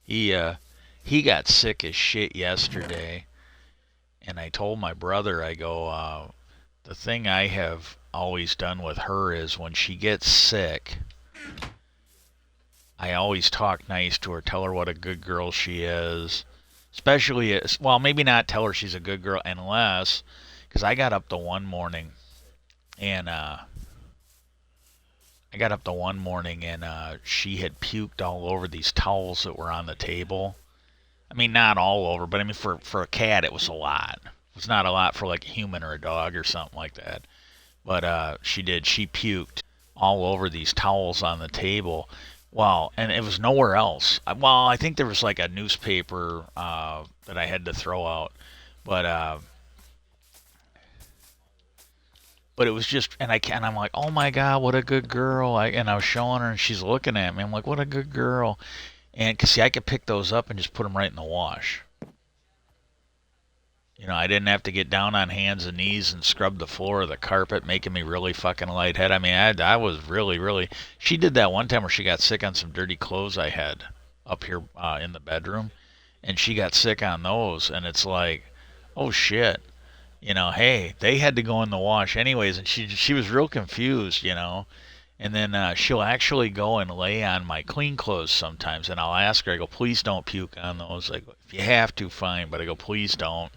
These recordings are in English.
He got sick as shit yesterday, and I told my brother, I go, the thing I have always done with her is when she gets sick, I always talk nice to her, tell her what a good girl she is. Especially, well, maybe not tell her she's a good girl unless, because and I got up the one morning and she had puked all over these towels that were on the table. I mean, not all over, but I mean, for a cat, it was a lot. It was not a lot for like a human or a dog or something like that. But she did. She puked all over these towels on the table. Well, and it was nowhere else. Well, I think there was like a newspaper that I had to throw out, but but it was just, and I'm like, oh my god, what a good girl. And I was showing her, and she's looking at me. I'm like, what a good girl. And cause see, I could pick those up and just put them right in the wash. I didn't have to get down on hands and knees and scrub the floor or the carpet, making me really fucking lightheaded. I mean, I was really, really. She did that one time where she got sick on some dirty clothes I had up here in the bedroom, and she got sick on those, and it's like, oh shit. Hey, they had to go in the wash anyways, and she was real confused. And then she'll actually go and lay on my clean clothes sometimes, and I'll ask her, I go, please don't puke on those. Like, if you have to, fine, but I go, please don't.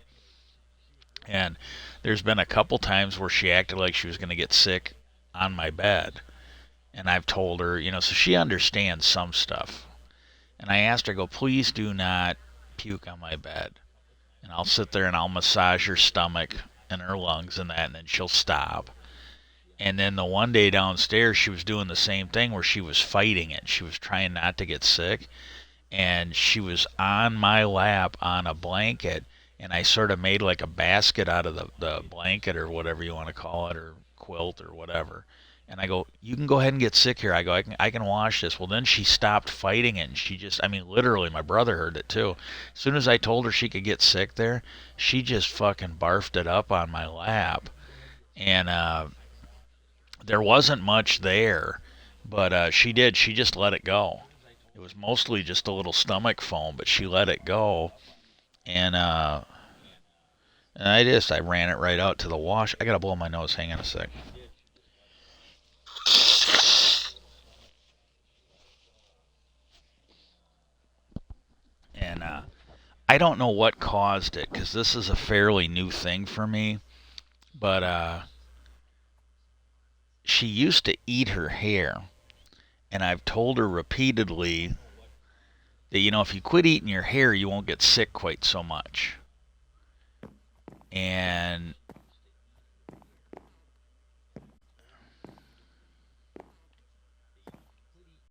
And there's been a couple times where she acted like she was going to get sick on my bed. And I've told her, so she understands some stuff. And I asked her, I go, please do not puke on my bed. And I'll sit there and I'll massage her stomach and her lungs and that, and then she'll stop. And then the one day downstairs, she was doing the same thing where she was fighting it. She was trying not to get sick, and she was on my lap on a blanket, and I sort of made like a basket out of the blanket or whatever you want to call it, or quilt or whatever. And I go, you can go ahead and get sick here. I go, I can wash this. Well, then she stopped fighting it, and she just, I mean, literally, my brother heard it too. As soon as I told her she could get sick there, she just fucking barfed it up on my lap. And there wasn't much there, but she did. She just let it go. It was mostly just a little stomach foam, but she let it go, and I ran it right out to the wash. I gotta blow my nose. Hang on a sec. And I don't know what caused it because this is a fairly new thing for me. But she used to eat her hair, and I've told her repeatedly that if you quit eating your hair, you won't get sick quite so much. And